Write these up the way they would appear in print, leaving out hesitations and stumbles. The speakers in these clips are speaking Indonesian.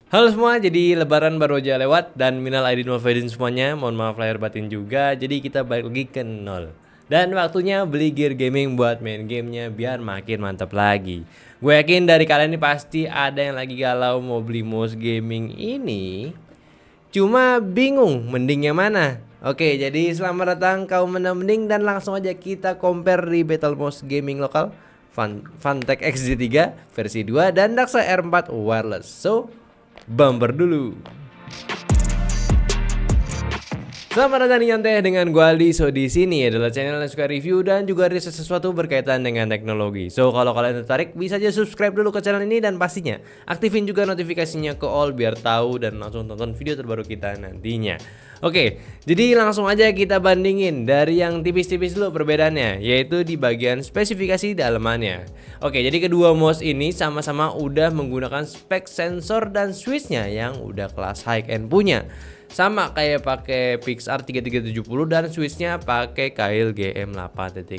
Halo semua, jadi lebaran baru aja lewat dan minal aidin wal faizin semuanya. Mohon maaf lahir batin juga. Jadi kita balik lagi ke nol. Dan waktunya beli gear gaming buat main gamenya biar makin mantap lagi. Gue yakin dari kalian ini pasti ada yang lagi galau mau beli mouse gaming ini. Cuma bingung mending yang mana. Oke, jadi selamat datang kaum mending dan langsung aja kita compare di Battle Mouse Gaming lokal Funtech XZ3 versi 2 dan Daxa R4 wireless. So, bumper dulu. Selamat datang di Nyantai dengan gua Aldi. So di sini adalah channel yang suka review dan juga riset sesuatu berkaitan dengan teknologi. So kalau kalian tertarik bisa aja subscribe dulu ke channel ini dan pastinya aktifin juga notifikasinya ke all biar tahu dan langsung tonton video terbaru kita nantinya. Oke, jadi langsung aja kita bandingin dari yang tipis-tipis dulu perbedaannya, yaitu di bagian spesifikasi dalamannya. Oke, jadi kedua mouse ini sama-sama udah menggunakan spek sensor dan switchnya yang udah kelas high end punya. Sama kayak pakai Pixar 3370 dan switchnya pakai Kail GM 8.0.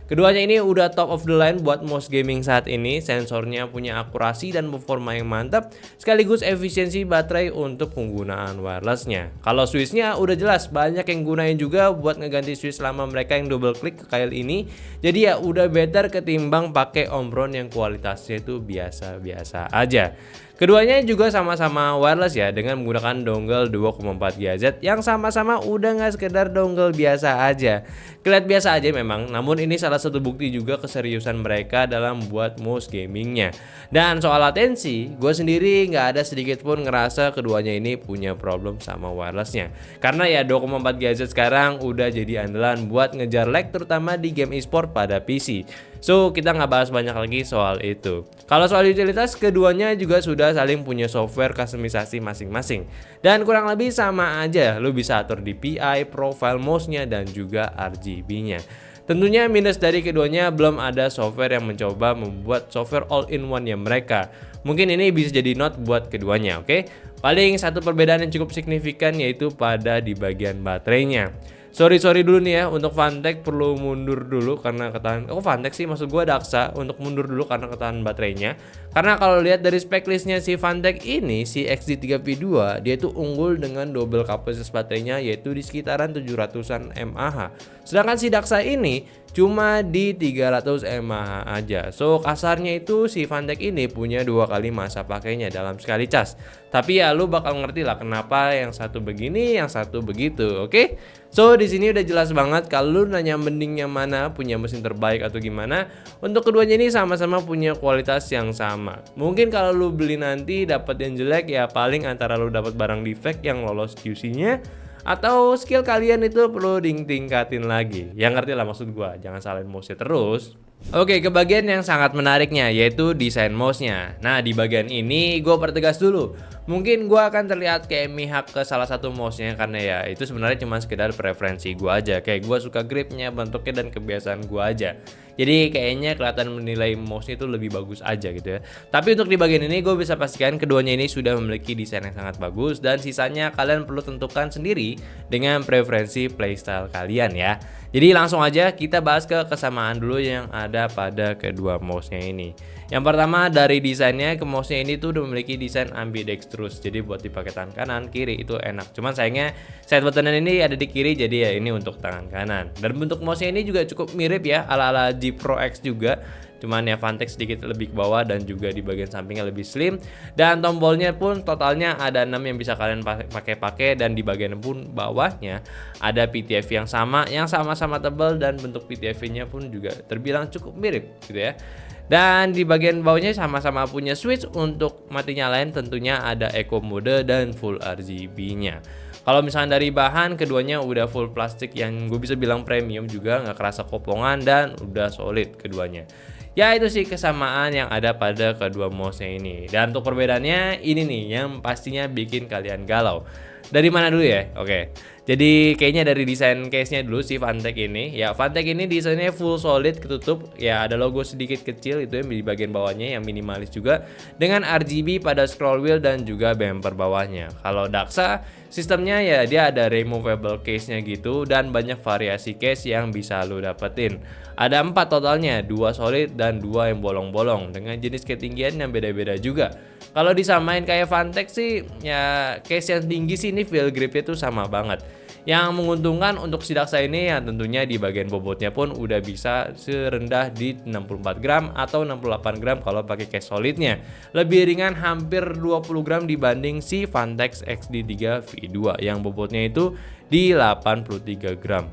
Keduanya ini udah top of the line buat mouse gaming saat ini. Sensornya punya akurasi dan performa yang mantap, sekaligus efisiensi baterai untuk penggunaan wirelessnya. Kalau switchnya udah jelas banyak yang gunain juga buat ngeganti switch selama mereka yang double klik ke Kail ini. Jadi ya udah better ketimbang pakai Omron yang kualitasnya itu biasa-biasa aja. Keduanya juga sama-sama wireless ya, dengan menggunakan dongle 2,4 GHz yang sama-sama udah nggak sekedar dongle biasa aja. Kelihatan biasa aja memang, namun ini salah satu bukti juga keseriusan mereka dalam buat mouse gamingnya. Dan soal latensi, gue sendiri nggak ada sedikit pun ngerasa keduanya ini punya problem sama wirelessnya. Karena ya 2,4 GHz sekarang udah jadi andalan buat ngejar lag terutama di game e-sport pada PC. So kita nggak bahas banyak lagi soal itu. Kalau soal utilitas, keduanya juga sudah saling punya software customisasi masing-masing. Dan kurang lebih sama aja, lo bisa atur DPI, profile mouse-nya, dan juga RGB-nya. Tentunya minus dari keduanya belum ada software yang mencoba membuat software all-in-one ya mereka. Mungkin ini bisa jadi note buat keduanya, oke? Paling satu perbedaan yang cukup signifikan yaitu pada di bagian baterainya. Sorry dulu nih ya, untuk Funtech perlu mundur dulu karena ketahanan. Funtech sih maksud gue Daxa, untuk mundur dulu karena ketahanan baterainya. Karena kalau lihat dari spek listnya si Funtech ini, si XZ3V2, dia itu unggul dengan double kapasitas baterainya yaitu di sekitaran 700-an mAh. Sedangkan si Daxa ini cuma di 300 mAh aja. So kasarnya itu si Funtech ini punya 2 kali masa pakainya dalam sekali cas. Tapi ya lu bakal ngerti lah kenapa yang satu begini, yang satu begitu, oke? So di sini udah jelas banget kalau lu nanya mending yang mana, punya mesin terbaik atau gimana. Untuk keduanya ini sama-sama punya kualitas yang sama. Mungkin kalau lu beli nanti dapat yang jelek ya paling antara lu dapat barang defect yang lolos QC-nya atau skill kalian itu perlu ditingkatin lagi. Yang ngerti lah maksud gua, jangan salahin mouse-nya terus. Oke, ke bagian yang sangat menariknya yaitu desain mouse-nya. Nah, di bagian ini gue pertegas dulu. Mungkin gue akan terlihat kayak mihak ke salah satu mouse-nya karena ya itu sebenarnya cuma sekedar preferensi gue aja. Kayak gue suka gripnya, bentuknya, dan kebiasaan gue aja. Jadi kayaknya kelihatan menilai mouse-nya itu lebih bagus aja gitu ya. Tapi untuk di bagian ini gue bisa pastikan keduanya ini sudah memiliki desain yang sangat bagus. Dan sisanya kalian perlu tentukan sendiri dengan preferensi playstyle kalian ya. Jadi langsung aja kita bahas ke kesamaan dulu yang ada pada kedua mouse-nya ini. Yang pertama dari desainnya, ke mouse-nya ini tuh udah memiliki desain ambidextrous. Jadi buat dipakai tangan kanan, kiri itu enak. Cuman sayangnya side button ini ada di kiri, jadi ya ini untuk tangan kanan. Dan bentuk mouse-nya ini juga cukup mirip ya ala-ala G Pro X juga. Cuman ya Funtech sedikit lebih ke bawah dan juga di bagian sampingnya lebih slim. Dan tombolnya pun totalnya ada 6 yang bisa kalian pakai dan di bagian pun bawahnya ada PTFE yang sama-sama tebal dan bentuk PTFE-nya pun juga terbilang cukup mirip gitu ya. Dan di bagian bawahnya sama-sama punya switch untuk mati nyalain, tentunya ada eco mode dan full RGB-nya. Kalau misalnya dari bahan, keduanya udah full plastik yang gue bisa bilang premium juga, nggak kerasa kopongan dan udah solid keduanya. Ya itu sih kesamaan yang ada pada kedua mouse-nya ini. Dan untuk perbedaannya ini nih yang pastinya bikin kalian galau. Dari mana dulu ya? Oke. Jadi kayaknya dari desain case-nya dulu si Funtech ini. Ya Funtech ini desainnya full solid ketutup. Ya ada logo sedikit kecil itu yang di bagian bawahnya yang minimalis juga. Dengan RGB pada scroll wheel dan juga bumper bawahnya. Kalau Daxa sistemnya ya dia ada removable case-nya gitu. Dan banyak variasi case yang bisa lo dapetin. Ada 4 totalnya, 2 solid dan 2 yang bolong-bolong. Dengan jenis ketinggian yang beda-beda juga. Kalau disamain kayak Fantech sih ya case yang tinggi sih ini feel gripnya tuh sama banget. Yang menguntungkan untuk si Daksa ini ya tentunya di bagian bobotnya pun udah bisa serendah di 64 gram atau 68 gram kalau pakai case solidnya. Lebih ringan hampir 20 gram dibanding si Vantex XD3 V2 yang bobotnya itu di 83 gram.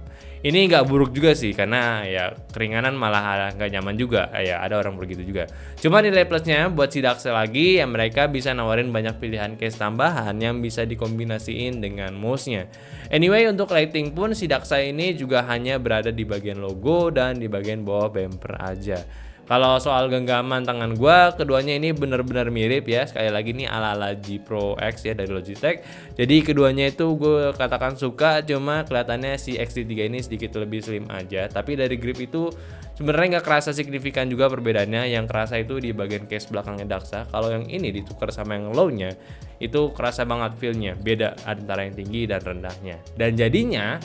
Ini nggak buruk juga sih karena ya keringanan malah nggak nyaman juga, ya ada orang begitu juga. Cuma nilai plusnya buat si Daksa lagi ya mereka bisa nawarin banyak pilihan case tambahan yang bisa dikombinasiin dengan mouse-nya. Anyway untuk lighting pun si Daksa ini juga hanya berada di bagian logo dan di bagian bawah bumper aja. Kalau soal genggaman tangan gua, keduanya ini benar-benar mirip ya. Sekali lagi nih ala-ala G Pro X ya dari Logitech. Jadi keduanya itu gue katakan suka, cuma kelihatannya si XT3 ini sedikit lebih slim aja. Tapi dari grip itu sebenarnya nggak kerasa signifikan juga perbedaannya. Yang kerasa itu di bagian case belakangnya Daksa. Kalau yang ini ditukar sama yang low-nya, itu kerasa banget feel-nya. Beda antara yang tinggi dan rendahnya. Dan jadinya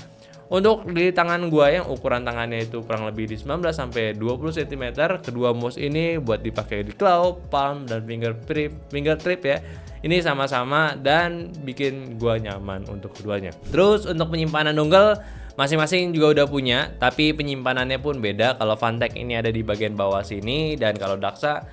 untuk di tangan gua yang ukuran tangannya itu kurang lebih di 19 sampai 20 cm, kedua mouse ini buat dipakai di claw, palm dan finger trip ya. Ini sama-sama dan bikin gua nyaman untuk keduanya. Terus untuk penyimpanan dongle masing-masing juga udah punya, tapi penyimpanannya pun beda. Kalau Fantech ini ada di bagian bawah sini dan kalau Daksa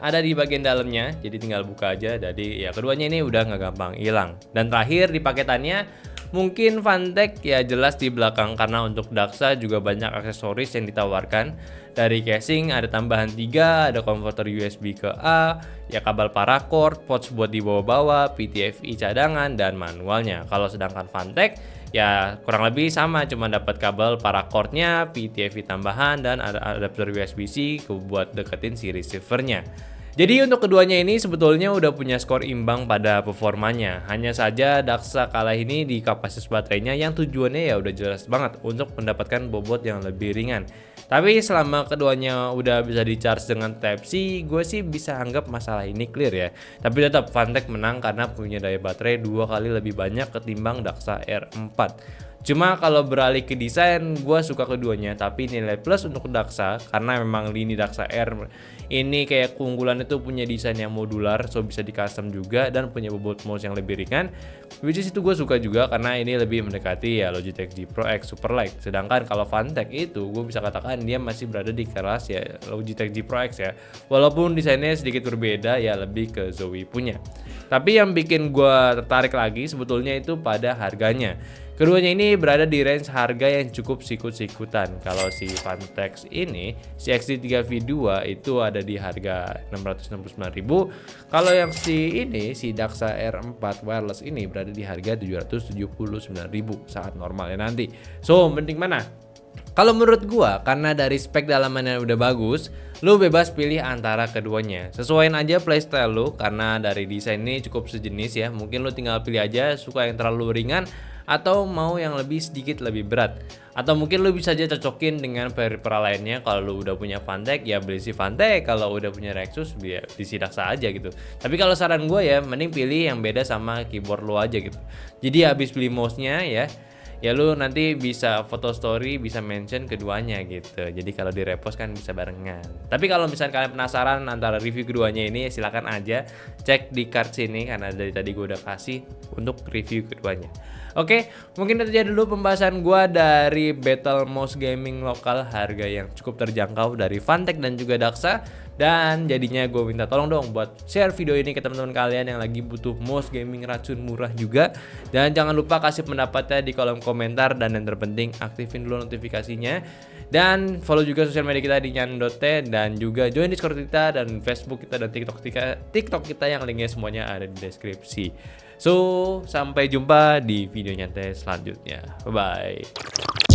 ada di bagian dalamnya, jadi tinggal buka aja. Jadi ya keduanya ini udah nggak gampang hilang. Dan terakhir di paketannya mungkin Fantech ya jelas di belakang karena untuk Daksa juga banyak aksesoris yang ditawarkan. Dari casing ada tambahan 3, ada konverter USB ke A, ya kabel paracord, pouch buat dibawa-bawa, PTFE cadangan dan manualnya. Kalau sedangkan Fantech ya kurang lebih sama, cuma dapat kabel paracordnya, PTFE tambahan dan ada adapter USB-C buat deketin si receivernya. Jadi untuk keduanya ini sebetulnya udah punya skor imbang pada performanya. Hanya saja Daksa kalah ini di kapasitas baterainya yang tujuannya ya udah jelas banget untuk mendapatkan bobot yang lebih ringan. Tapi selama keduanya udah bisa di-charge dengan Type-C, gue sih bisa anggap masalah ini clear ya. Tapi tetap Fantech menang karena punya daya baterai 2 kali lebih banyak ketimbang Daksa R4. Cuma kalau beralih ke desain, gue suka keduanya, tapi nilai plus untuk Daksa karena memang lini Daksa R ini kayak keunggulan itu punya desain yang modular, so bisa di custom juga dan punya bobot mouse yang lebih ringan, which is itu gue suka juga karena ini lebih mendekati ya Logitech G Pro X Superlight. Sedangkan kalau Fantech itu gue bisa katakan dia masih berada di kelas ya Logitech G Pro X ya, walaupun desainnya sedikit berbeda ya lebih ke Zowie punya. Tapi yang bikin gue tertarik lagi sebetulnya itu pada harganya. Keduanya ini berada di range harga yang cukup sikut-sikutan. Kalau si Fantech ini, si XT3 V2 itu ada di harga 669.000. Kalau yang si Daksa R4 wireless ini berada di harga 779.000 saat normalnya nanti. So, mending mana? Kalau menurut gua, karena dari spek dalamannya udah bagus, lu bebas pilih antara keduanya. Sesuaiin aja playstyle lu, karena dari desain ini cukup sejenis ya. Mungkin lu tinggal pilih aja suka yang terlalu ringan atau mau yang lebih sedikit lebih berat. Atau mungkin lu bisa aja cocokin dengan peripheral lainnya. Kalau lu udah punya Fantech ya beli si Fantech, kalau udah punya Rexus ya beli si Daksa aja gitu. Tapi kalau saran gue ya mending pilih yang beda sama keyboard lu aja gitu. Jadi habis beli mouse-nya ya lu nanti bisa foto story, bisa mention keduanya gitu. Jadi kalau di repost kan bisa barengan. Tapi kalau misalnya kalian penasaran antara review keduanya ini, silakan aja cek di card sini karena dari tadi gue udah kasih untuk review keduanya. Oke, mungkin itu aja dulu pembahasan gue dari Battle Mouse Gaming lokal harga yang cukup terjangkau dari Fantech dan juga Daksa. Dan jadinya gue minta tolong dong buat share video ini ke teman-teman kalian yang lagi butuh mouse gaming racun murah juga. Dan jangan lupa kasih pendapatnya di kolom komentar, dan yang terpenting aktifin dulu notifikasinya. Dan follow juga sosial media kita di nyan.t, dan juga join Discord kita dan Facebook kita dan TikTok kita yang linknya semuanya ada di deskripsi. So, sampai jumpa di video nyantai selanjutnya. Bye-bye.